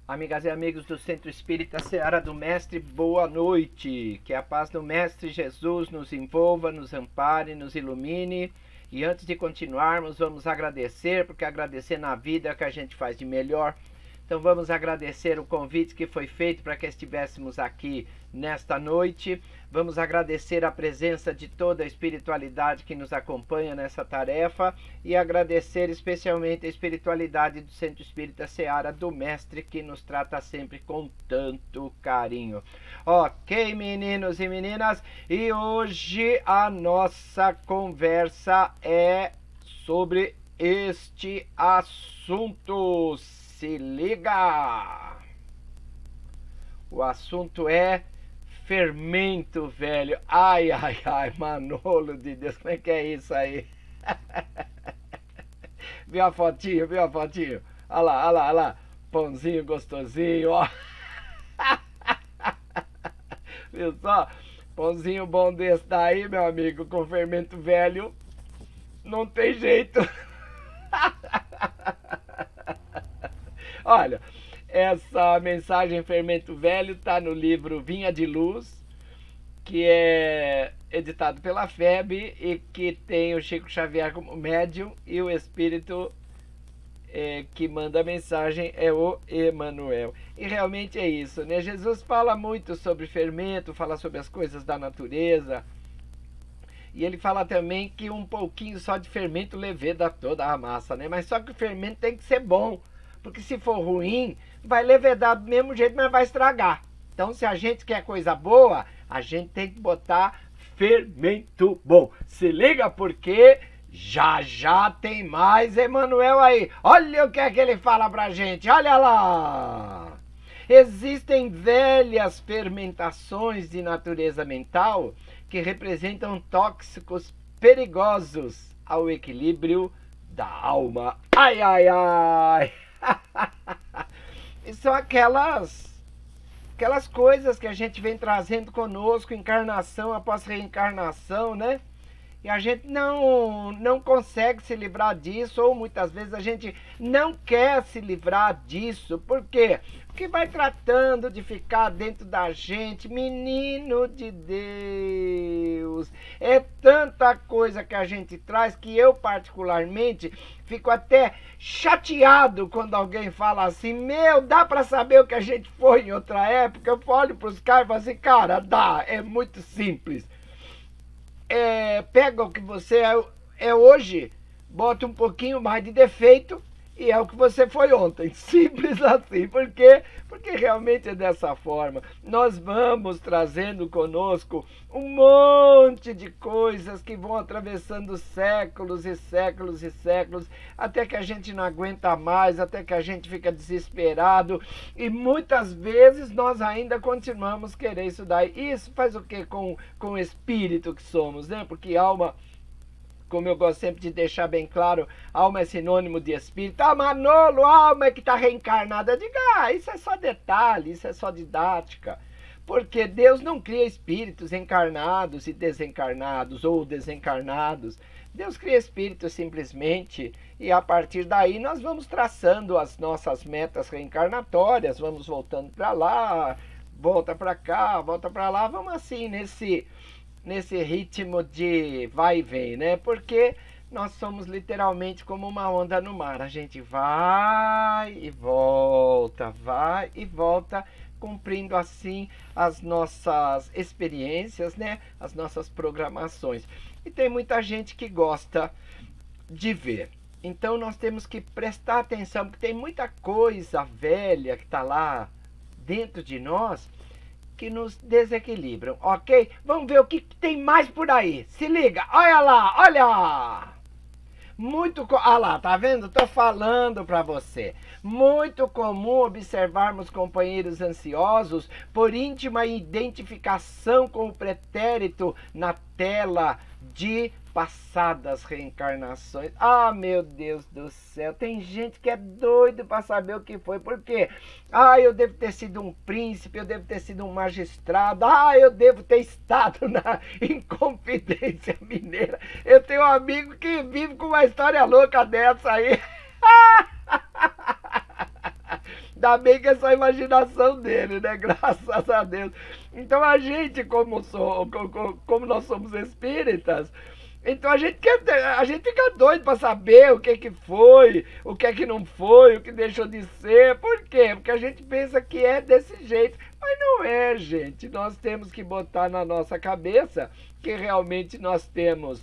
Amigas e amigos do Centro Espírita Seara do Mestre, boa noite. Que a paz do Mestre Jesus nos envolva, nos ampare, nos ilumine. E antes de continuarmos, vamos agradecer, porque agradecer na vida é o que a gente faz de melhor. Então vamos agradecer o convite que foi feito para que estivéssemos aqui nesta noite. Vamos agradecer a presença de toda a espiritualidade que nos acompanha nessa tarefa e agradecer especialmente a espiritualidade do Centro Espírita Seara do Mestre, que nos trata sempre com tanto carinho. Ok, meninos e meninas, e hoje a nossa conversa é sobre este assunto. Se liga! O assunto é fermento velho. Ai, ai, ai, Manolo de Deus, como é que é isso aí? Viu a fotinho, viu a fotinho? Olha lá, olha lá, olha lá. Pãozinho gostosinho, ó. Viu só? Pãozinho bom desse daí, meu amigo, com fermento velho. Não tem jeito. Olha, essa mensagem Fermento Velho está no livro Vinha de Luz, que é editado pela FEB e que tem o Chico Xavier como médium e o espírito que manda a mensagem é o Emmanuel. E realmente é isso, né? Jesus fala muito sobre fermento, fala sobre as coisas da natureza. E ele fala também que um pouquinho só de fermento leveda toda a massa, né? Mas só que o fermento tem que ser bom. Porque se for ruim, vai levedar do mesmo jeito, mas vai estragar. Então, se a gente quer coisa boa, a gente tem que botar fermento bom. Se liga porque já já tem mais Emmanuel aí. Olha o que é que ele fala pra gente, olha lá. Existem velhas fermentações de natureza mental que representam tóxicos perigosos ao equilíbrio da alma. Ai, ai, ai. E são aquelas coisas que a gente vem trazendo conosco, encarnação após reencarnação, né? E a gente não consegue se livrar disso, ou muitas vezes a gente não quer se livrar disso. Por quê? Porque vai tratando de ficar dentro da gente. Menino de Deus, é tanta coisa que a gente traz que eu particularmente fico até chateado quando alguém fala assim: meu, dá pra saber o que a gente foi em outra época? Eu olho pros caras e falo assim: cara, dá, é muito simples. Pega o que você é hoje, bota um pouquinho mais de defeito e é o que você foi ontem. Simples assim. Por quê? Porque realmente é dessa forma. Nós vamos trazendo conosco um monte de coisas que vão atravessando séculos e séculos e séculos, até que a gente não aguenta mais, até que a gente fica desesperado, e muitas vezes nós ainda continuamos querer isso daí. Isso faz o quê com o espírito que somos, né? Porque alma, como eu gosto sempre de deixar bem claro, alma é sinônimo de espírito. Ah, Manolo, alma é que está reencarnada. Diga, isso é só detalhe, isso é só didática. Porque Deus não cria espíritos encarnados e desencarnados, ou desencarnados. Deus cria espíritos simplesmente, e a partir daí nós vamos traçando as nossas metas reencarnatórias, vamos voltando para lá, volta para cá, volta para lá, vamos assim nesse ritmo de vai e vem, né? Porque nós somos literalmente como uma onda no mar. A gente vai e volta, cumprindo assim as nossas experiências, né? As nossas programações. E tem muita gente que gosta de ver. Então nós temos que prestar atenção, porque tem muita coisa velha que está lá dentro de nós que nos desequilibram, ok? Vamos ver o que tem mais por aí. Se liga, olha lá, olha! Olha lá, tá vendo? Tô falando pra você. Muito comum observarmos companheiros ansiosos por íntima identificação com o pretérito na tela de passadas reencarnações. Ah, meu Deus do céu, tem gente que é doido para saber o que foi. Por quê? Ah, eu devo ter sido um príncipe, eu devo ter sido um magistrado, ah, eu devo ter estado na Inconfidência Mineira. Eu tenho um amigo que vive com uma história louca dessa aí. Ainda bem que é só a imaginação dele, né? Graças a Deus. Então a gente, como nós somos espíritas, então a gente fica doido para saber o que foi, o que não foi, o que deixou de ser. Por quê? Porque a gente pensa que é desse jeito. Mas não é, gente. Nós temos que botar na nossa cabeça que realmente nós temos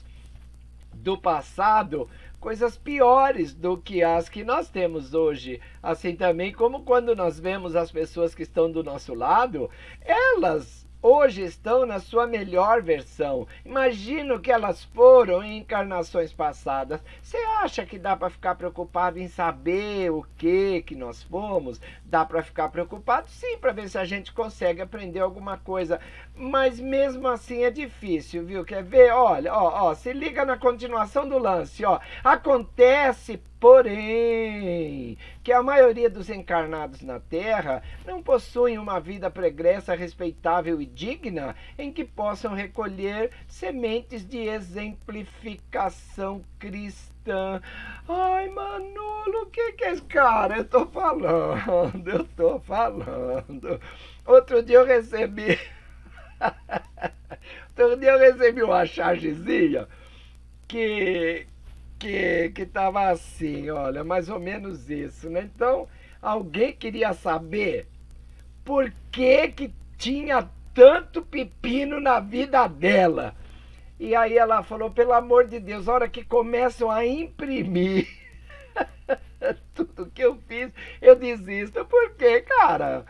do passado coisas piores do que as que nós temos hoje. Assim também como quando nós vemos as pessoas que estão do nosso lado, elas hoje estão na sua melhor versão. Imagina o que elas foram em encarnações passadas. Você acha que dá para ficar preocupado em saber o que nós fomos? Dá para ficar preocupado sim, para ver se a gente consegue aprender alguma coisa. Mas mesmo assim é difícil, viu? Quer ver? Olha, ó, se liga na continuação do lance, ó. Acontece, porém, que a maioria dos encarnados na Terra não possuem uma vida pregressa, respeitável e digna em que possam recolher sementes de exemplificação cristã. Ai, Manolo, o que é esse cara? Eu tô falando. Outro dia eu recebi uma chargezinha que tava assim, olha, mais ou menos isso, né? Então, alguém queria saber por que tinha tanto pepino na vida dela. E aí ela falou, pelo amor de Deus, a hora que começam a imprimir tudo que eu fiz, eu desisto. Porque, cara,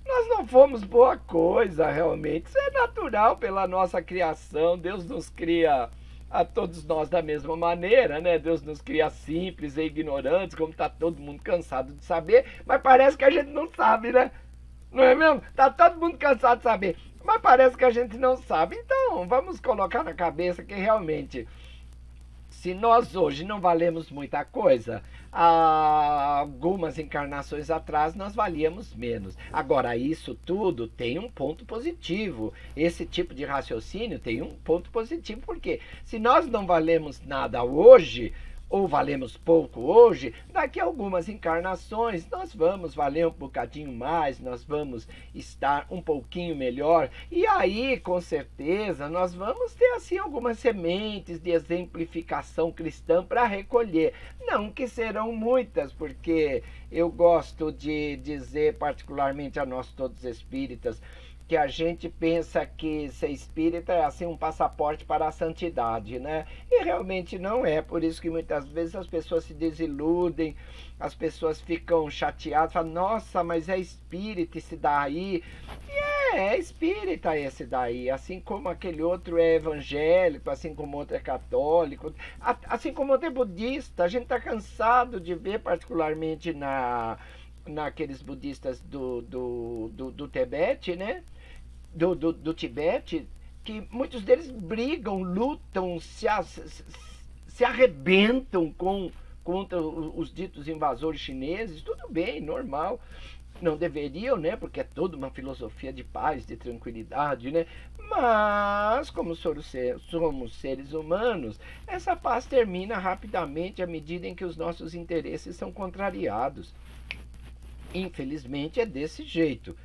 nós não fomos boa coisa, realmente. Isso é natural pela nossa criação. Deus nos cria a todos nós da mesma maneira, né? Deus nos cria simples e ignorantes, como tá todo mundo cansado de saber, mas parece que a gente não sabe, né? Não é mesmo? Tá todo mundo cansado de saber, mas parece que a gente não sabe. Então, vamos colocar na cabeça que realmente, se nós hoje não valemos muita coisa, há algumas encarnações atrás nós valíamos menos. Agora, isso tudo tem um ponto positivo. Esse tipo de raciocínio tem um ponto positivo, porque se nós não valemos nada hoje, ou valemos pouco hoje, daqui a algumas encarnações nós vamos valer um bocadinho mais, nós vamos estar um pouquinho melhor, e aí com certeza nós vamos ter assim algumas sementes de exemplificação cristã para recolher. Não que serão muitas, porque eu gosto de dizer particularmente a nós todos espíritas, que a gente pensa que ser espírita é assim um passaporte para a santidade, né? E realmente não é, por isso que muitas vezes as pessoas se desiludem, as pessoas ficam chateadas, falam, nossa, mas é espírita esse daí. E é espírita esse daí, assim como aquele outro é evangélico, assim como outro é católico, assim como outro é budista. A gente está cansado de ver, particularmente naqueles budistas do Tibete, né? Do Tibete, que muitos deles brigam, lutam, se arrebentam contra os ditos invasores chineses. Tudo bem, normal. Não deveriam, né? Porque é toda uma filosofia de paz, de tranquilidade, né? Mas, como somos seres humanos, essa paz termina rapidamente à medida em que os nossos interesses são contrariados. Infelizmente é desse jeito.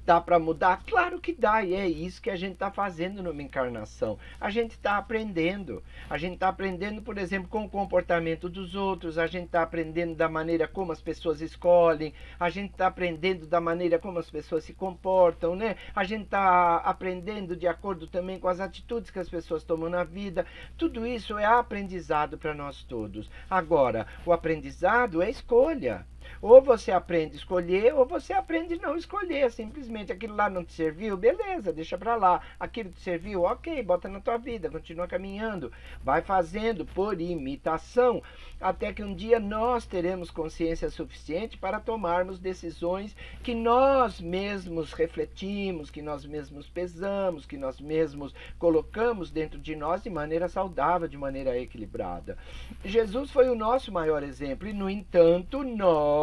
Dá para mudar? Claro que dá, e é isso que a gente está fazendo numa encarnação. A gente está aprendendo. A gente está aprendendo, por exemplo, com o comportamento dos outros, a gente está aprendendo da maneira como as pessoas escolhem, a gente está aprendendo da maneira como as pessoas se comportam, né? A gente está aprendendo de acordo também com as atitudes que as pessoas tomam na vida. Tudo isso é aprendizado para nós todos. Agora, o aprendizado é escolha. Ou você aprende a escolher, ou você aprende a não escolher. Simplesmente aquilo lá não te serviu, beleza, deixa pra lá. Aquilo te serviu, ok, bota na tua vida, continua caminhando. Vai fazendo por imitação, até que um dia nós teremos consciência suficiente para tomarmos decisões que nós mesmos refletimos, que nós mesmos pesamos, que nós mesmos colocamos dentro de nós de maneira saudável, de maneira equilibrada. Jesus foi o nosso maior exemplo e, no entanto, nós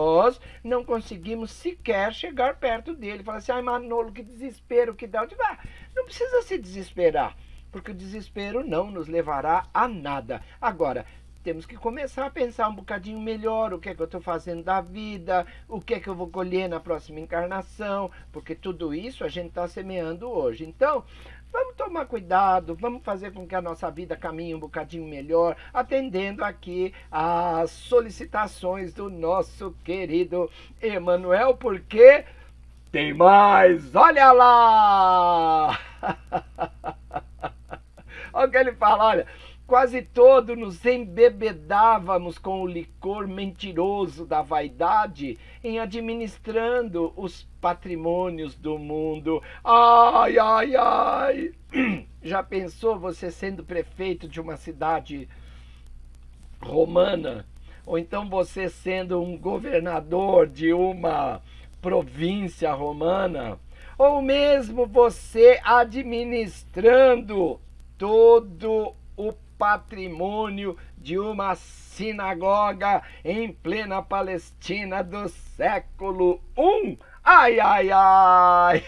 não conseguimos sequer chegar perto dele. Fala assim, ai Manolo, que desespero que dá. Eu digo, não precisa se desesperar, porque o desespero não nos levará a nada. Agora, temos que começar a pensar um bocadinho melhor o que é que eu estou fazendo da vida, o que é que eu vou colher na próxima encarnação, porque tudo isso a gente está semeando hoje. Então, vamos tomar cuidado, vamos fazer com que a nossa vida caminhe um bocadinho melhor, atendendo aqui às solicitações do nosso querido Emanuel, porque tem mais, olha lá! Olha o que ele fala, olha, quase todos nos embebedávamos com o licor mentiroso da vaidade em administrando os patrimônios do mundo. Ai, ai, ai! Já pensou você sendo prefeito de uma cidade romana? Ou então você sendo um governador de uma província romana? Ou mesmo você administrando todo o patrimônio de uma sinagoga em plena Palestina do século I. Ai, ai, ai!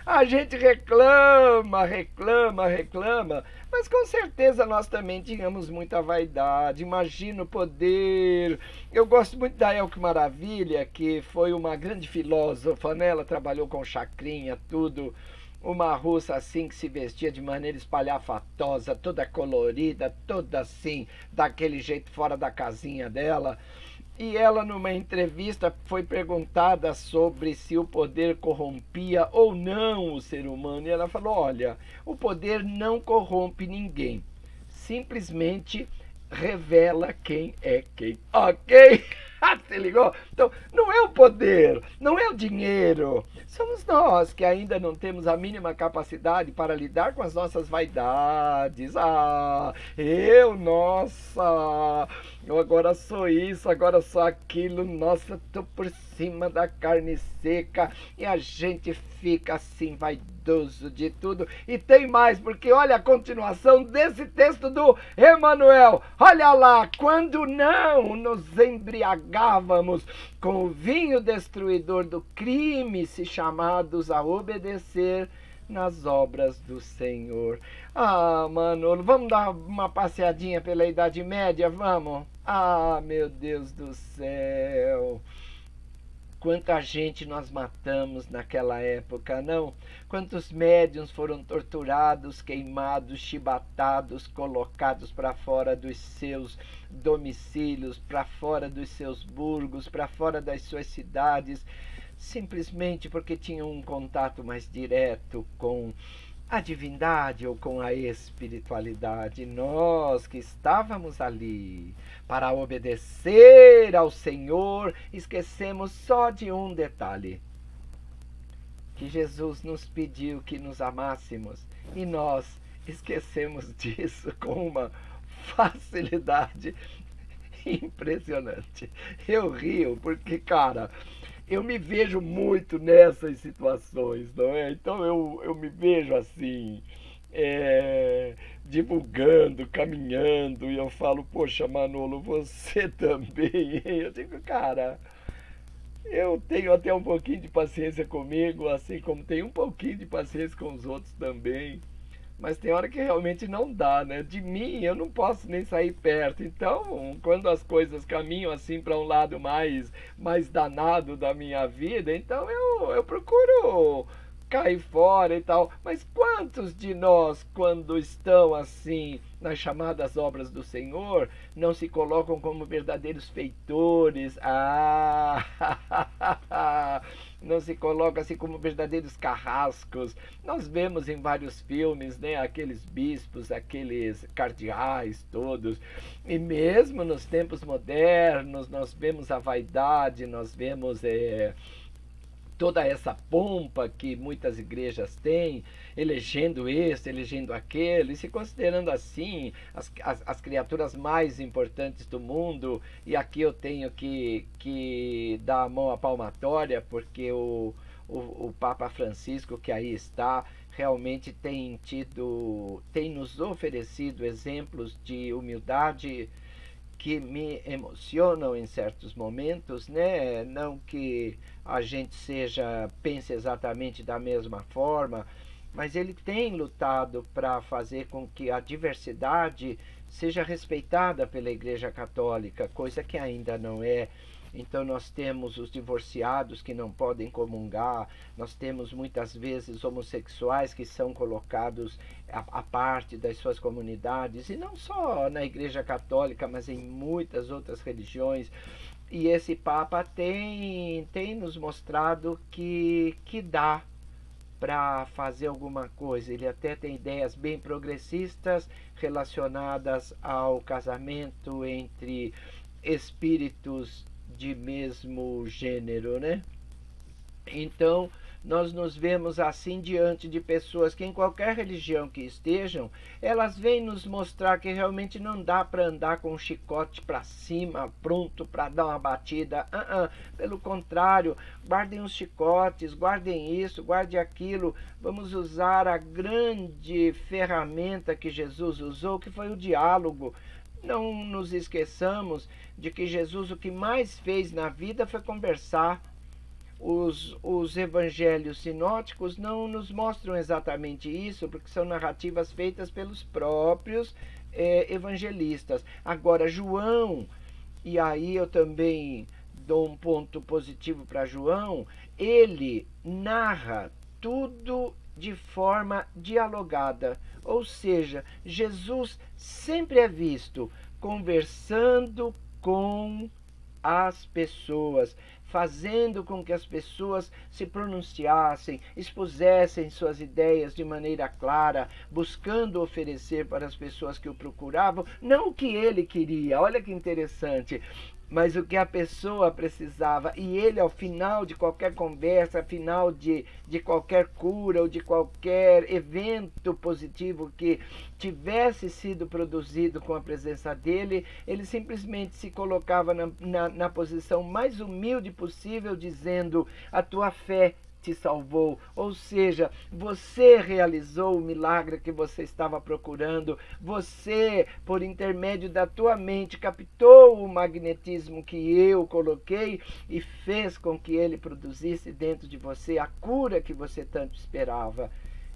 A gente reclama, mas com certeza nós também tínhamos muita vaidade. Imagina o poder. Eu gosto muito da Elke Maravilha, que foi uma grande filósofa, né? Ela trabalhou com chacrinha, tudo. Uma russa assim que se vestia de maneira espalhafatosa, toda colorida, toda assim, daquele jeito fora da casinha dela. E ela, numa entrevista, foi perguntada sobre se o poder corrompia ou não o ser humano. E ela falou, olha, o poder não corrompe ninguém. Simplesmente revela quem é quem. Ok? Se ligou? Então, não é o poder, não é o dinheiro. Somos nós que ainda não temos a mínima capacidade para lidar com as nossas vaidades. Nossa, eu agora sou isso, agora sou aquilo. Nossa, tô por cima da carne seca. E a gente fica assim, vaidoso de tudo. E tem mais, porque olha a continuação desse texto do Emanuel. Olha lá, quando não nos embriagávamos com o vinho destruidor do crime, se chamados a obedecer nas obras do Senhor. Manolo, vamos dar uma passeadinha pela Idade Média, vamos? Meu Deus do céu! Quanta gente nós matamos naquela época, não? Quantos médiuns foram torturados, queimados, chibatados, colocados para fora dos seus domicílios, para fora dos seus burgos, para fora das suas cidades, simplesmente porque tinham um contato mais direto com a divindade ou com a espiritualidade. Nós que estávamos ali para obedecer ao Senhor, esquecemos só de um detalhe: que Jesus nos pediu que nos amássemos, e nós esquecemos disso com uma facilidade impressionante. Eu rio porque, cara, eu me vejo muito nessas situações, não é? Então eu me vejo assim, divulgando, caminhando, e eu falo, poxa, Manolo, você também, hein? Eu digo, cara, eu tenho até um pouquinho de paciência comigo, assim como tenho um pouquinho de paciência com os outros também. Mas tem hora que realmente não dá, né? De mim eu não posso nem sair perto. Então, quando as coisas caminham assim para um lado mais danado da minha vida, então eu procuro cair fora e tal. Mas quantos de nós, quando estão assim nas chamadas obras do Senhor, não se colocam como verdadeiros feitores? Não se colocam assim como verdadeiros carrascos. Nós vemos em vários filmes, né, aqueles bispos, aqueles cardeais todos. E mesmo nos tempos modernos, nós vemos a vaidade, nós vemos toda essa pompa que muitas igrejas têm, elegendo esse, elegendo aquele, e se considerando assim as criaturas mais importantes do mundo. E aqui eu tenho que dar a mão à palmatória, porque o Papa Francisco, que aí está, realmente tem nos oferecido exemplos de humildade que me emocionam em certos momentos, né? Não que a gente pense exatamente da mesma forma, mas ele tem lutado para fazer com que a diversidade seja respeitada pela Igreja Católica, coisa que ainda não é. Então nós temos os divorciados que não podem comungar, nós temos muitas vezes homossexuais que são colocados à parte das suas comunidades, e não só na Igreja Católica, mas em muitas outras religiões. E esse Papa tem nos mostrado que dá para fazer alguma coisa. Ele até tem ideias bem progressistas relacionadas ao casamento entre espíritos de mesmo gênero, né? Então, nós nos vemos assim diante de pessoas que em qualquer religião que estejam, elas vêm nos mostrar que realmente não dá para andar com um chicote para cima, pronto para dar uma batida. Pelo contrário, guardem os chicotes, guardem isso, guardem aquilo. Vamos usar a grande ferramenta que Jesus usou, que foi o diálogo. Não nos esqueçamos de que Jesus o que mais fez na vida foi conversar. Os evangelhos sinóticos não nos mostram exatamente isso, porque são narrativas feitas pelos próprios evangelistas. Agora, João, e aí eu também dou um ponto positivo para João, ele narra tudo de forma dialogada, ou seja, Jesus sempre é visto conversando com as pessoas, fazendo com que as pessoas se pronunciassem, expusessem suas ideias de maneira clara, buscando oferecer para as pessoas que o procuravam, não o que ele queria, olha que interessante, mas o que a pessoa precisava. E ele, ao final de qualquer conversa, ao final de qualquer cura ou de qualquer evento positivo que tivesse sido produzido com a presença dele, ele simplesmente se colocava na posição mais humilde possível, dizendo: a tua fé te salvou, ou seja, você realizou o milagre que você estava procurando, você, por intermédio da tua mente, captou o magnetismo que eu coloquei e fez com que ele produzisse dentro de você a cura que você tanto esperava.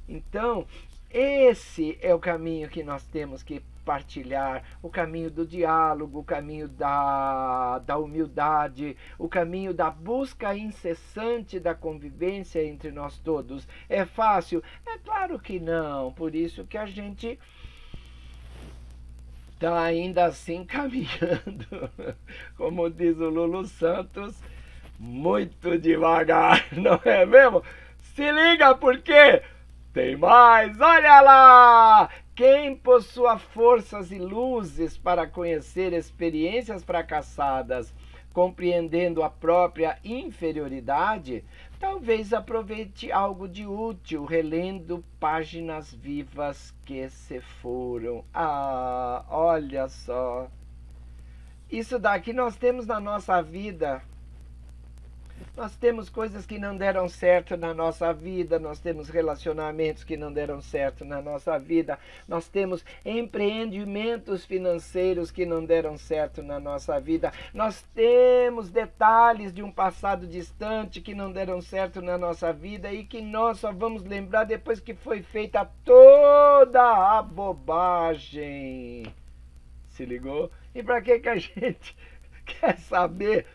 Então, esse é o caminho que nós temos que partilhar, o caminho do diálogo, o caminho da humildade, o caminho da busca incessante da convivência entre nós todos. É fácil? É claro que não, por isso que a gente está ainda assim caminhando, como diz o Lulu Santos, muito devagar, não é mesmo? Se liga, porque tem mais, olha lá! Quem possua forças e luzes para conhecer experiências fracassadas, compreendendo a própria inferioridade, talvez aproveite algo de útil, relendo páginas vivas que se foram. Ah, olha só! Isso daqui nós temos na nossa vida. Nós temos coisas que não deram certo na nossa vida, nós temos relacionamentos que não deram certo na nossa vida, nós temos empreendimentos financeiros que não deram certo na nossa vida, nós temos detalhes de um passado distante que não deram certo na nossa vida e que nós só vamos lembrar depois que foi feita toda a bobagem. Se ligou? E para que a gente quer saber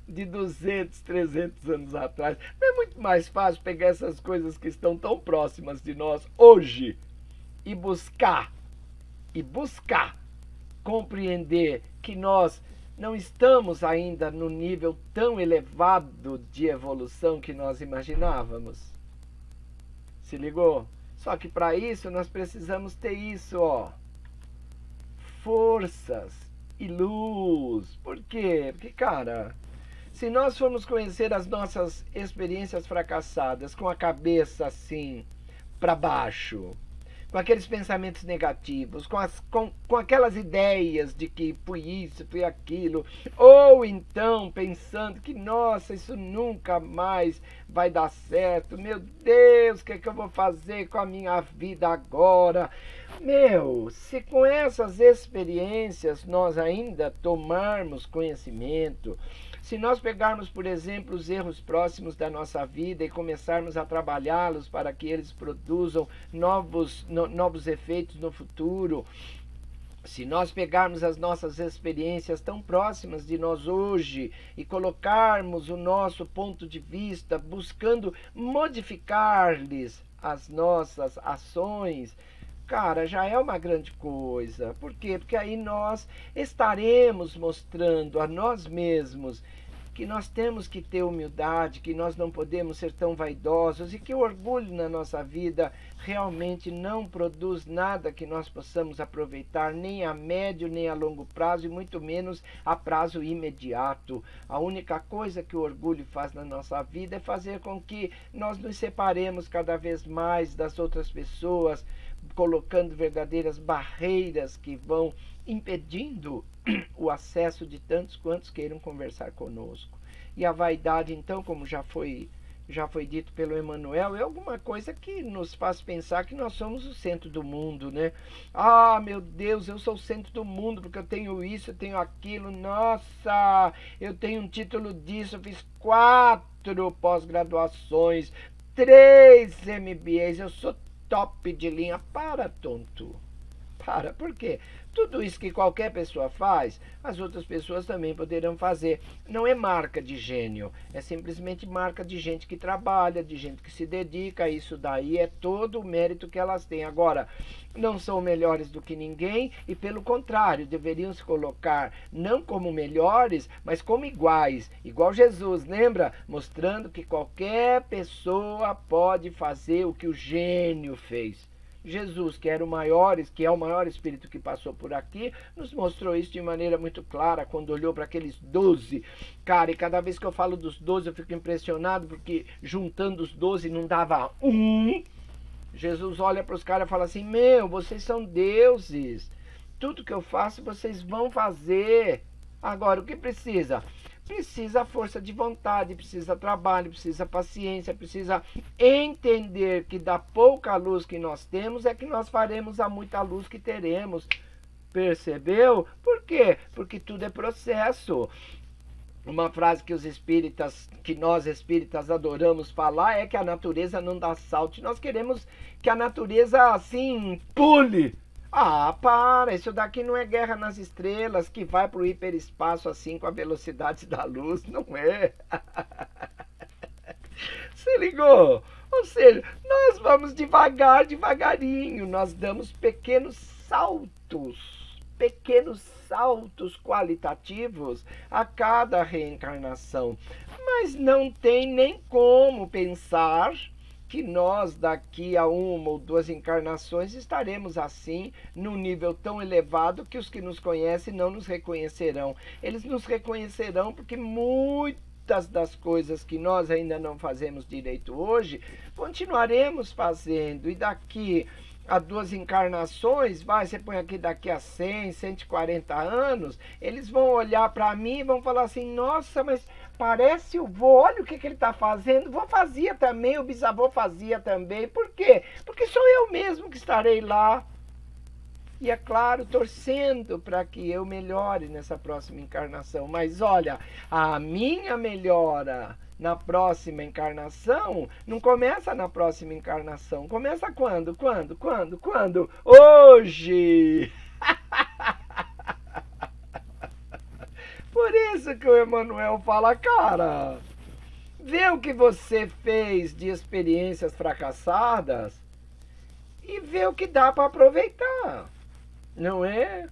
de 200, 300 anos atrás? Não é muito mais fácil pegar essas coisas que estão tão próximas de nós hoje e buscar compreender que nós não estamos ainda no nível tão elevado de evolução que nós imaginávamos? Se ligou? Só que para isso nós precisamos ter isso, ó, forças e luz. Por quê? Porque, cara, se nós formos conhecer as nossas experiências fracassadas com a cabeça assim para baixo, com aqueles pensamentos negativos, com aquelas ideias de que fui isso, fui aquilo, ou então pensando que, nossa, isso nunca mais vai dar certo, meu Deus, o que é que eu vou fazer com a minha vida agora? Meu, se com essas experiências nós ainda tomarmos conhecimento, se nós pegarmos, por exemplo, os erros próximos da nossa vida e começarmos a trabalhá-los para que eles produzam novos efeitos no futuro, se nós pegarmos as nossas experiências tão próximas de nós hoje e colocarmos o nosso ponto de vista, buscando modificar-lhes as nossas ações, cara, já é uma grande coisa. Por quê? Porque aí nós estaremos mostrando a nós mesmos que nós temos que ter humildade, que nós não podemos ser tão vaidosos e que o orgulho na nossa vida realmente não produz nada que nós possamos aproveitar, nem a médio, nem a longo prazo, e muito menos a prazo imediato. A única coisa que o orgulho faz na nossa vida é fazer com que nós nos separemos cada vez mais das outras pessoas, colocando verdadeiras barreiras que vão impedindo o acesso de tantos quantos queiram conversar conosco. E a vaidade, então, como já foi dito pelo Emmanuel, é alguma coisa que nos faz pensar que nós somos o centro do mundo, né? Ah, meu Deus, eu sou o centro do mundo porque eu tenho isso, eu tenho aquilo. Nossa, eu tenho um título disso, eu fiz 4 pós-graduações, 3 MBAs, eu sou top de linha. Para, tonto. Para, por quê? Tudo isso que qualquer pessoa faz, as outras pessoas também poderão fazer. Não é marca de gênio, é simplesmente marca de gente que trabalha, de gente que se dedica. Isso daí é todo o mérito que elas têm. Agora, não são melhores do que ninguém e, pelo contrário, deveriam se colocar não como melhores, mas como iguais. Igual Jesus, lembra? Mostrando que qualquer pessoa pode fazer o que o gênio fez. Jesus, que era o maior, que é o maior espírito que passou por aqui, nos mostrou isso de maneira muito clara quando olhou para aqueles 12. Cara, e cada vez que eu falo dos 12 eu fico impressionado, porque juntando os 12 não dava um. Jesus olha para os caras e fala assim: meu, vocês são deuses, tudo que eu faço vocês vão fazer. Agora, o que precisa? Precisa força de vontade, precisa trabalho, precisa paciência, precisa entender que da pouca luz que nós temos é que nós faremos a muita luz que teremos. Percebeu? Por quê? Porque tudo é processo. Uma frase que os espíritas, que nós espíritas adoramos falar é que a natureza não dá salto. Nós queremos que a natureza assim pule. Ah, para, isso daqui não é Guerra nas Estrelas, que vai para o hiperespaço assim com a velocidade da luz, não é? Você ligou? Ou seja, nós vamos devagar, devagarinho, nós damos pequenos saltos qualitativos a cada reencarnação. Mas não tem nem como pensar que nós daqui a 1 ou 2 encarnações estaremos assim, num nível tão elevado que os que nos conhecem não nos reconhecerão. Eles nos reconhecerão porque muitas das coisas que nós ainda não fazemos direito hoje, continuaremos fazendo. E daqui a 2 encarnações, você põe aqui daqui a 100, 140 anos, eles vão olhar para mim e vão falar assim: nossa, mas parece o vô, olha o que ele está fazendo. O vô fazia também, o bisavô fazia também. Por quê? Porque sou eu mesmo que estarei lá. E é claro, torcendo para que eu melhore nessa próxima encarnação. Mas olha, a minha melhora na próxima encarnação não começa na próxima encarnação. Começa quando? Quando? Hoje! Por isso que o Emmanuel fala, cara, vê o que você fez de experiências fracassadas e vê o que dá para aproveitar, não é?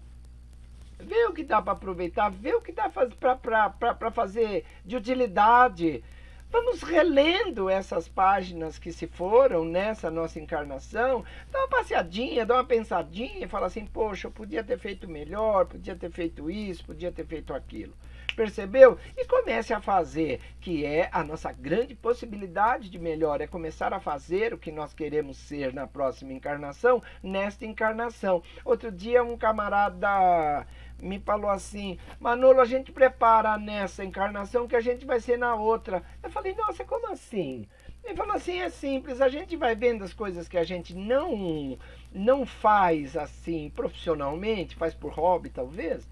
Vê o que dá para aproveitar, vê o que dá para fazer de utilidade. Vamos relendo essas páginas que se foram nessa nossa encarnação, dá uma passeadinha, dá uma pensadinha e fala assim: poxa, eu podia ter feito melhor, podia ter feito isso, podia ter feito aquilo. Percebeu? E comece a fazer, que é a nossa grande possibilidade de melhor, é começar a fazer o que nós queremos ser na próxima encarnação, nesta encarnação. Outro dia um camarada me falou assim: Manolo, a gente prepara nessa encarnação que a gente vai ser na outra. Eu falei: nossa, como assim? Ele falou assim, é simples, a gente vai vendo as coisas que a gente não faz assim profissionalmente, faz por hobby talvez,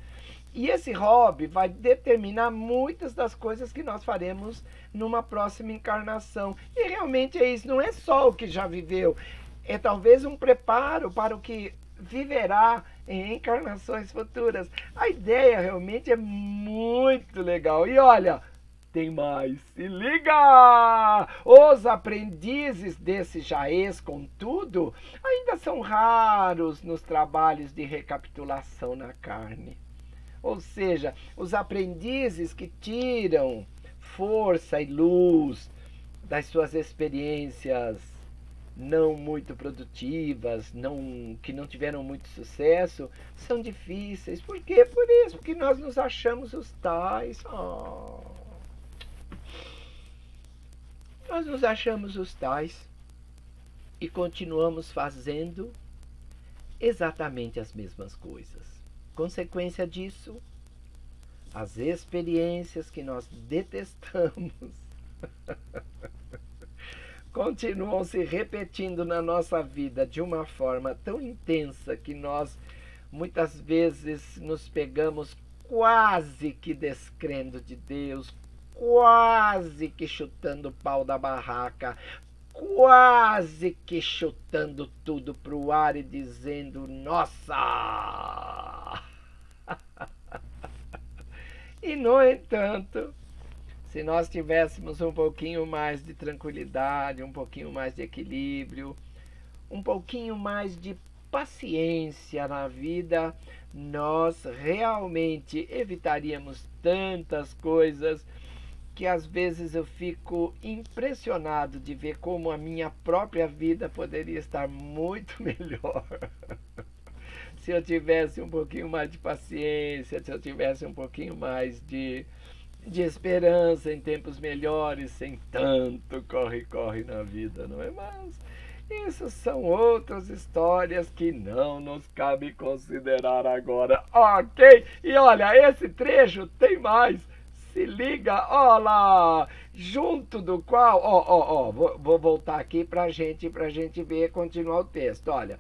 e esse hobby vai determinar muitas das coisas que nós faremos numa próxima encarnação. E realmente é isso, não é só o que já viveu, é talvez um preparo para o que viverá em encarnações futuras. A ideia realmente é muito legal. E olha, tem mais, se liga! Os aprendizes desse Jaez, contudo, ainda são raros nos trabalhos de recapitulação na carne. Ou seja, os aprendizes que tiram força e luz das suas experiências não muito produtivas, que não tiveram muito sucesso, são difíceis. Por quê? Por isso, porque nós nos achamos os tais. Nós nos achamos os tais e continuamos fazendo exatamente as mesmas coisas. Consequência disso, as experiências que nós detestamos continuam se repetindo na nossa vida de uma forma tão intensa que nós muitas vezes nos pegamos quase que descrendo de Deus, quase que chutando o pau da barraca, quase que chutando tudo pro ar e dizendo, nossa! E no entanto, se nós tivéssemos um pouquinho mais de tranquilidade, um pouquinho mais de equilíbrio, um pouquinho mais de paciência na vida, nós realmente evitaríamos tantas coisas que às vezes eu fico impressionado de ver como a minha própria vida poderia estar muito melhor. Se eu tivesse um pouquinho mais de paciência, se eu tivesse um pouquinho mais de esperança em tempos melhores, sem tanto corre-corre na vida, não é? Mas isso são outras histórias que não nos cabe considerar agora, ok? E olha, esse trecho tem mais. Se liga, ó lá, junto do qual, vou voltar aqui pra gente ver, continuar o texto, olha.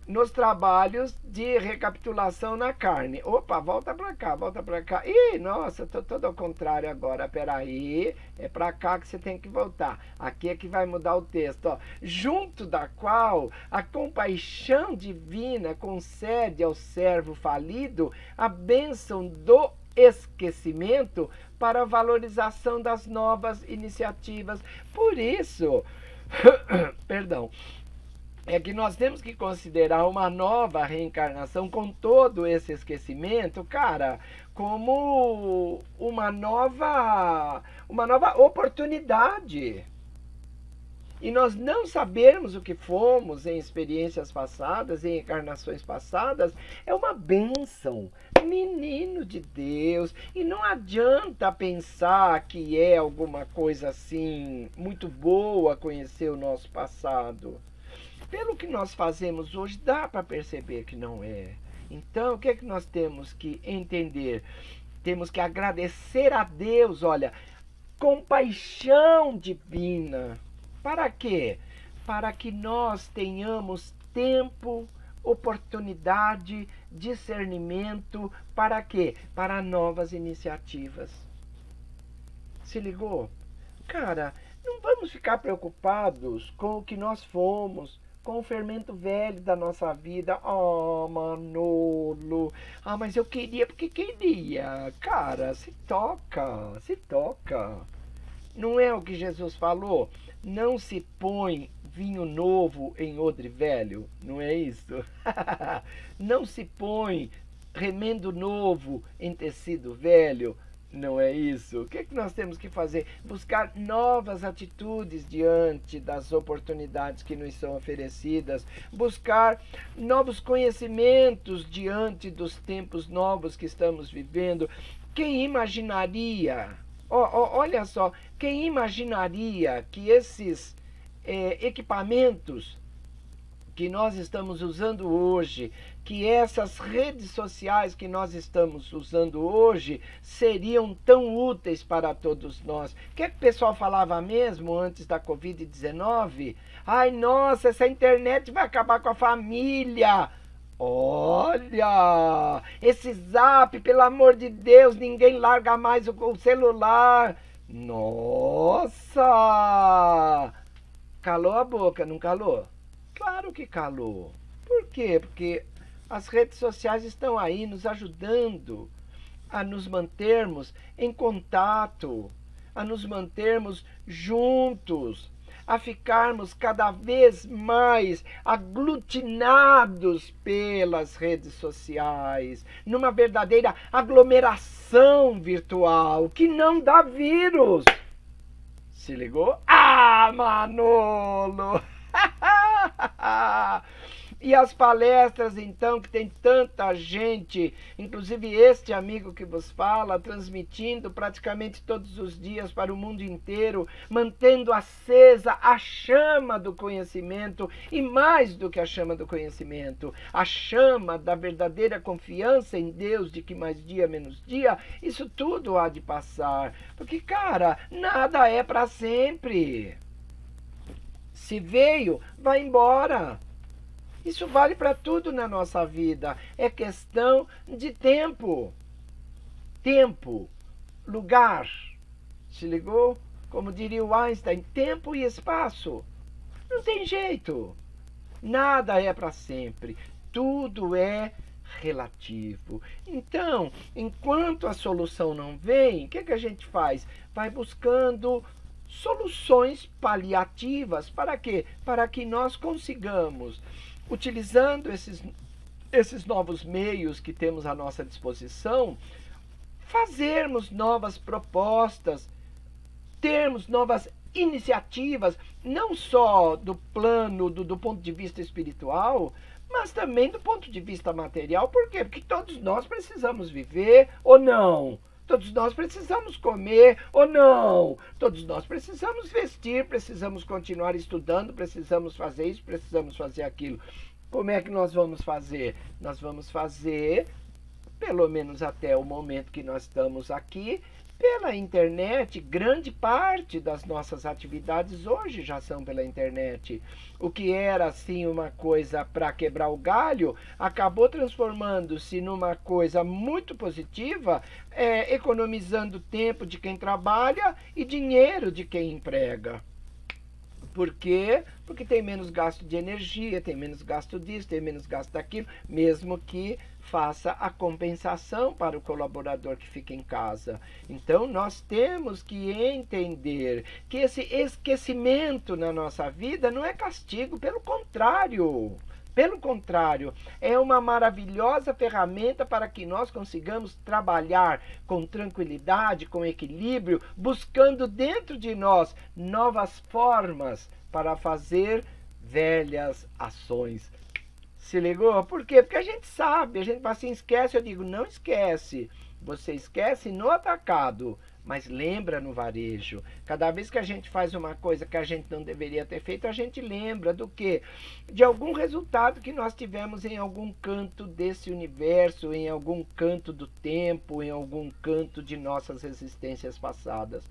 Nos trabalhos de recapitulação na carne. Opa, volta pra cá, volta pra cá. Ih, nossa, tô todo ao contrário agora. Peraí, é pra cá que você tem que voltar. Aqui é que vai mudar o texto, ó. Junto da qual a compaixão divina concede ao servo falido a bênção do esquecimento para a valorização das novas iniciativas. Por isso, perdão, é que nós temos que considerar uma nova reencarnação com todo esse esquecimento, cara, como uma nova oportunidade. E nós não sabermos o que fomos em experiências passadas, em encarnações passadas, é uma bênção. Menino de Deus. E não adianta pensar que é alguma coisa assim muito boa conhecer o nosso passado. Pelo que nós fazemos hoje, dá para perceber que não é. Então, o que é que nós temos que entender? Temos que agradecer a Deus, olha, compaixão divina. Para quê? Para que nós tenhamos tempo, oportunidade, discernimento. Para quê? Para novas iniciativas. Se ligou? Cara, não vamos ficar preocupados com o que nós fomos, com o fermento velho da nossa vida. Manolo. Mas eu queria porque queria. Cara, se toca, se toca. Não é o que Jesus falou? Não se põe vinho novo em odre velho, não é isso? Não se põe remendo novo em tecido velho, não é isso? O que é que nós temos que fazer? Buscar novas atitudes diante das oportunidades que nos são oferecidas, buscar novos conhecimentos diante dos tempos novos que estamos vivendo. Quem imaginaria, olha só, quem imaginaria que esses equipamentos que nós estamos usando hoje que essas redes sociais que nós estamos usando hoje seriam tão úteis para todos nós. O que é que o pessoal falava mesmo antes da Covid-19? Ai, nossa, essa internet vai acabar com a família. Olha, esse Zap, pelo amor de Deus, ninguém larga mais o celular. Nossa! Calou a boca, não calou? Claro que calou. Por quê? Porque as redes sociais estão aí nos ajudando a nos mantermos em contato, a nos mantermos juntos, a ficarmos cada vez mais aglutinados pelas redes sociais, numa verdadeira aglomeração virtual que não dá vírus. Se ligou? Ah, Manolo! E as palestras, então, que tem tanta gente, inclusive este amigo que vos fala, transmitindo praticamente todos os dias para o mundo inteiro, mantendo acesa a chama do conhecimento, e mais do que a chama do conhecimento, a chama da verdadeira confiança em Deus, de que mais dia menos dia, isso tudo há de passar. Porque, cara, nada é para sempre. Se veio, vai embora. Isso vale para tudo na nossa vida. É questão de tempo. Tempo, lugar. Se ligou? Como diria o Einstein, tempo e espaço. Não tem jeito. Nada é para sempre. Tudo é relativo. Então, enquanto a solução não vem, o que a gente faz? Vai buscando soluções paliativas. Para quê? Para que nós consigamos, utilizando esses novos meios que temos à nossa disposição, fazermos novas propostas, termos novas iniciativas, não só do plano, do ponto de vista espiritual, mas também do ponto de vista material. Por quê? Porque todos nós precisamos viver ou não? Todos nós precisamos comer ou não? Todos nós precisamos vestir, precisamos continuar estudando, precisamos fazer isso, precisamos fazer aquilo. Como é que nós vamos fazer? Nós vamos fazer, pelo menos até o momento que nós estamos aqui, pela internet. Grande parte das nossas atividades hoje já são pela internet. O que era assim uma coisa para quebrar o galho, acabou transformando-se numa coisa muito positiva, economizando tempo de quem trabalha e dinheiro de quem emprega. Por quê? Porque tem menos gasto de energia, tem menos gasto disso, tem menos gasto daquilo, mesmo que faça a compensação para o colaborador que fica em casa. Então, nós temos que entender que esse esquecimento na nossa vida não é castigo, pelo contrário. Pelo contrário, é uma maravilhosa ferramenta para que nós consigamos trabalhar com tranquilidade, com equilíbrio, buscando dentro de nós novas formas para fazer velhas ações. Se ligou? Por quê? Porque a gente sabe, a gente fala assim, esquece, eu digo, não esquece. Você esquece no atacado, mas lembra no varejo. Cada vez que a gente faz uma coisa que a gente não deveria ter feito, a gente lembra do quê? De algum resultado que nós tivemos em algum canto desse universo, em algum canto do tempo, em algum canto de nossas existências passadas.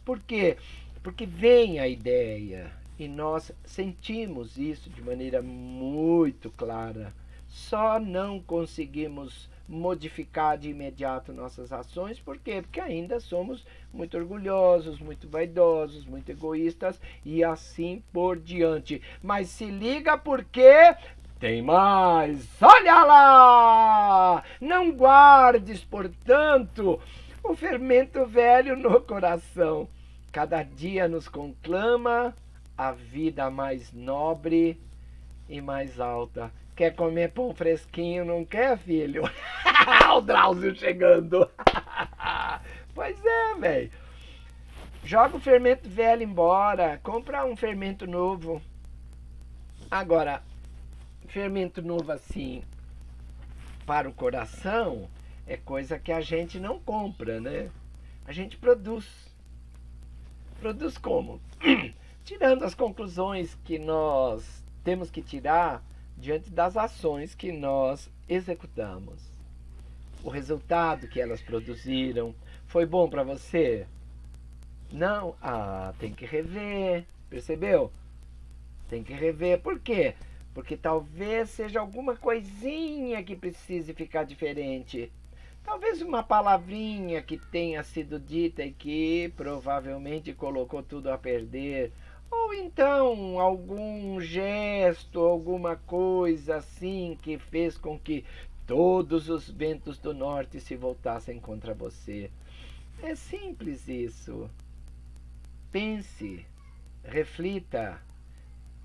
Por quê? Porque vem a ideia e nós sentimos isso de maneira muito clara. Só não conseguimos modificar de imediato nossas ações. Por quê? Porque ainda somos muito orgulhosos, muito vaidosos, muito egoístas e assim por diante. Mas se liga porque tem mais. Olha lá! Não guardes, portanto, o fermento velho no coração. Cada dia nos conclama a vida mais nobre e mais alta. Quer comer pão fresquinho, não quer, filho? O Drauzio chegando. Pois é, velho. Joga o fermento velho embora. Compra um fermento novo. Agora, fermento novo assim, para o coração, é coisa que a gente não compra, né? A gente produz. Produz como? Tirando as conclusões que nós temos que tirar diante das ações que nós executamos. O resultado que elas produziram foi bom para você? Não? Ah, tem que rever, percebeu? Tem que rever. Por quê? Porque talvez seja alguma coisinha que precise ficar diferente. Talvez uma palavrinha que tenha sido dita e que provavelmente colocou tudo a perder. Ou então algum gesto, alguma coisa assim que fez com que todos os ventos do norte se voltassem contra você. É simples isso. Pense, reflita,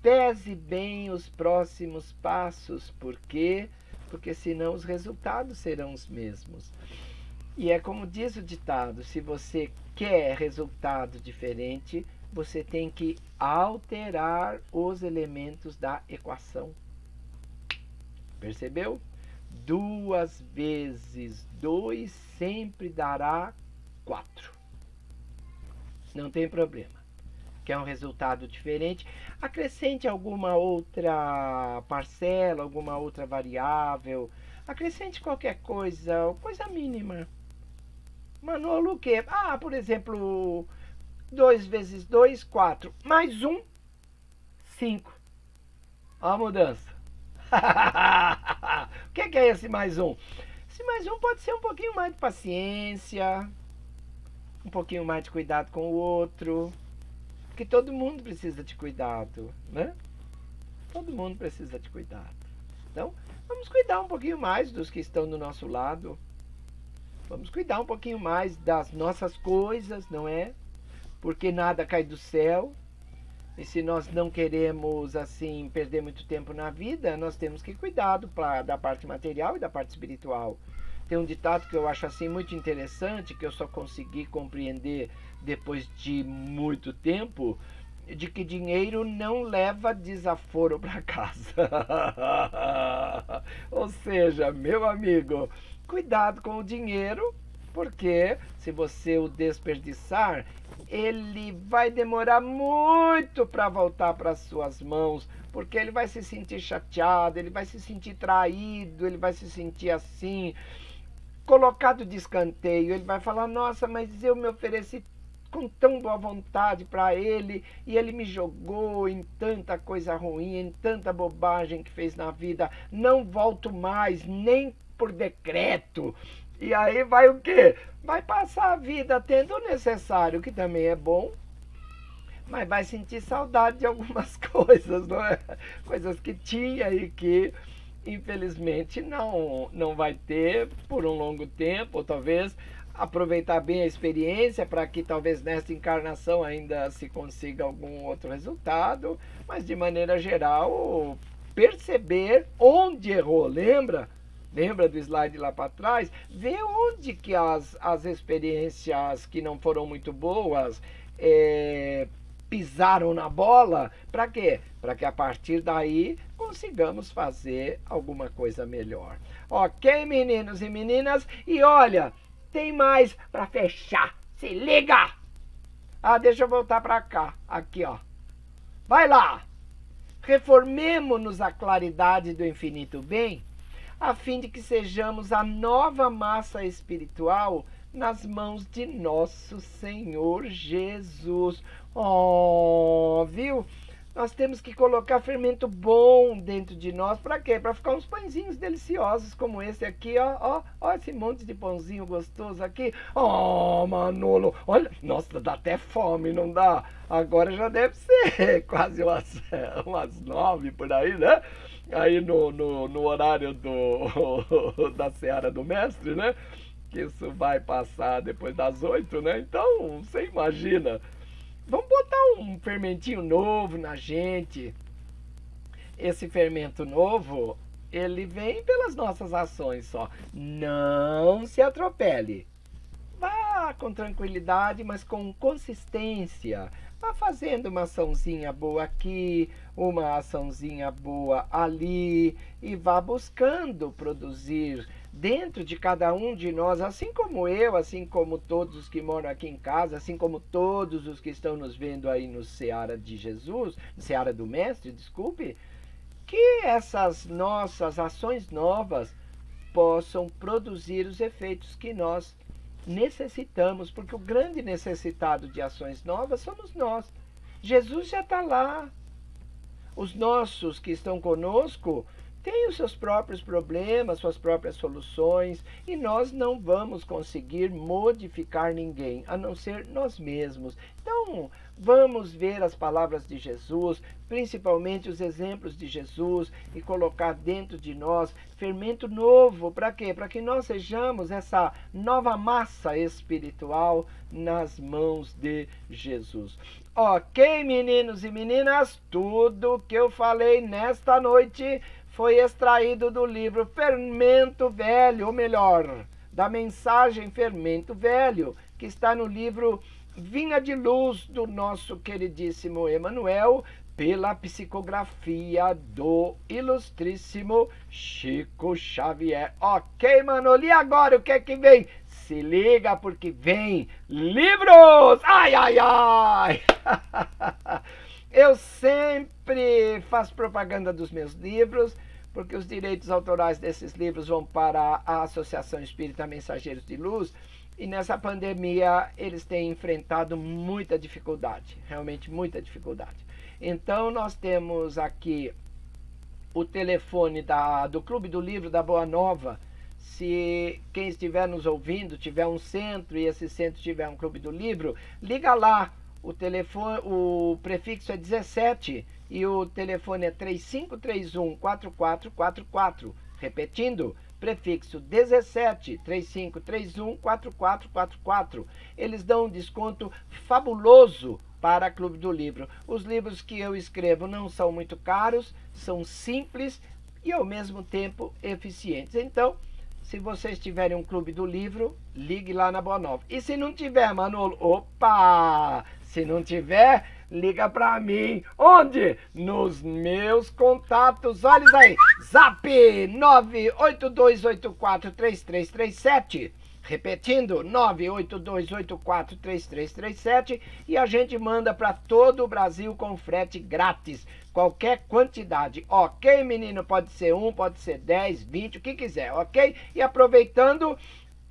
pese bem os próximos passos. Por quê? Porque senão os resultados serão os mesmos. E é como diz o ditado, se você quer resultado diferente, você tem que alterar os elementos da equação. Percebeu? 2 vezes 2 sempre dará 4. Não tem problema. Quer um resultado diferente? Acrescente alguma outra parcela, alguma outra variável. Acrescente qualquer coisa, coisa mínima. Manolo, o quê? Ah, por exemplo, 2 vezes 2, 4. Mais 1, 5. Olha a mudança. O que é esse mais 1? Esse mais 1 pode ser um pouquinho mais de paciência, um pouquinho mais de cuidado com o outro. Porque todo mundo precisa de cuidado, né? Todo mundo precisa de cuidado. Então, vamos cuidar um pouquinho mais dos que estão do nosso lado. Vamos cuidar um pouquinho mais das nossas coisas, não é? Porque nada cai do céu. E se nós não queremos, assim, perder muito tempo na vida, nós temos que cuidar da parte material e da parte espiritual. Tem um ditado que eu acho assim muito interessante, que eu só consegui compreender depois de muito tempo, de que dinheiro não leva desaforo para casa. Ou seja, meu amigo, cuidado com o dinheiro, porque se você o desperdiçar, ele vai demorar muito para voltar para as suas mãos, porque ele vai se sentir chateado, ele vai se sentir traído, ele vai se sentir assim, colocado de escanteio. Ele vai falar, nossa, mas eu me ofereci com tão boa vontade para ele e ele me jogou em tanta coisa ruim, em tanta bobagem que fez na vida, não volto mais, nem por decreto. E aí vai o quê? Vai passar a vida tendo o necessário, que também é bom, mas vai sentir saudade de algumas coisas, não é? Coisas que tinha e que infelizmente não vai ter por um longo tempo, ou talvez aproveitar bem a experiência para que talvez nesta encarnação ainda se consiga algum outro resultado, mas de maneira geral perceber onde errou, lembra? Lembra do slide lá para trás? Ver onde que as experiências que não foram muito boas pisaram na bola. Para quê? Para que a partir daí consigamos fazer alguma coisa melhor. Ok, meninos e meninas? E olha, tem mais para fechar. Se liga! Ah, deixa eu voltar para cá. Aqui, ó. Vai lá! Reformemo-nos a claridade do infinito bem, a fim de que sejamos a nova massa espiritual nas mãos de nosso Senhor Jesus. Oh, viu? Nós temos que colocar fermento bom dentro de nós. Para quê? Para ficar uns pãezinhos deliciosos como esse aqui, ó. Ó esse monte de pãozinho gostoso aqui. Oh, Manolo, olha, nossa, dá até fome, não dá? Agora já deve ser quase umas 9 por aí, né? Aí no horário da Seara do Mestre, né? Que isso vai passar depois das 8, né? Então, você imagina. Vamos botar um fermentinho novo na gente. Esse fermento novo, ele vem pelas nossas ações só. Não se atropele. Vá com tranquilidade, mas com consistência. Vá fazendo uma açãozinha boa aqui, uma açãozinha boa ali, e vá buscando produzir dentro de cada um de nós, assim como eu, assim como todos os que moram aqui em casa, assim como todos os que estão nos vendo aí no Seara de Jesus, no Seara do Mestre, desculpe, que essas nossas ações novas possam produzir os efeitos que nós necessitamos, porque o grande necessitado de ações novas somos nós. Jesus já está lá. Os nossos que estão conosco têm os seus próprios problemas, suas próprias soluções, e nós não vamos conseguir modificar ninguém, a não ser nós mesmos. Então, vamos ver as palavras de Jesus, principalmente os exemplos de Jesus, e colocar dentro de nós fermento novo. Para quê? Para que nós sejamos essa nova massa espiritual nas mãos de Jesus. Ok, meninos e meninas, tudo que eu falei nesta noite foi extraído do livro Fermento Velho, ou melhor, da mensagem Fermento Velho, que está no livro Vinha de Luz, do nosso queridíssimo Emmanuel, pela psicografia do ilustríssimo Chico Xavier. Ok, Manolo, e agora o que é que vem? Se liga, porque vem livros! Ai, ai, ai! Eu sempre faço propaganda dos meus livros, porque os direitos autorais desses livros vão para a Associação Espírita Mensageiros de Luz, e nessa pandemia eles têm enfrentado muita dificuldade, realmente muita dificuldade. Então nós temos aqui o telefone do Clube do Livro da Boa Nova. Se quem estiver nos ouvindo tiver um centro e esse centro tiver um Clube do Livro, liga lá. O telefone, o prefixo é 17 e o telefone é 3531-4444. Repetindo, prefixo 17 3531-4444. Eles dão um desconto fabuloso para Clube do Livro. Os livros que eu escrevo não são muito caros, são simples e ao mesmo tempo eficientes. Então, se vocês tiverem um Clube do Livro, ligue lá na Boa Nova. E se não tiver, Manolo, opa! Se não tiver, liga pra mim. Onde? Nos meus contatos. Olha isso aí. Zap 982843337. Repetindo, 982843337. E a gente manda para todo o Brasil com frete grátis. Qualquer quantidade. Ok, menino? Pode ser 1, pode ser 10, 20, o que quiser, ok? E aproveitando,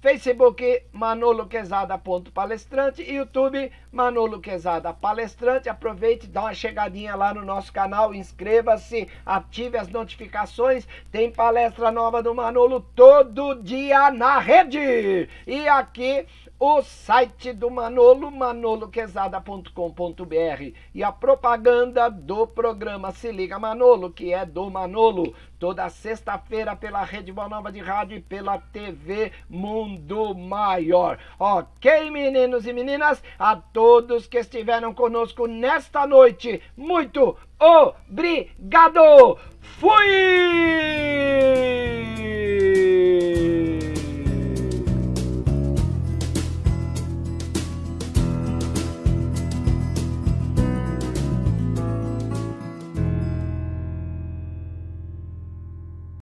Facebook Manolo Quezada.palestrante, YouTube Manolo Quezada Palestrante. Aproveite, dá uma chegadinha lá no nosso canal, inscreva-se, ative as notificações. Tem palestra nova do Manolo todo dia na rede. E aqui o site do Manolo, manoloquezada.com.br, e a propaganda do programa Se Liga Manolo, que é do Manolo, toda sexta-feira pela Rede Boa Nova de Rádio e pela TV Mundo Maior. Ok, meninos e meninas, a todos que estiveram conosco nesta noite, muito obrigado! Fui!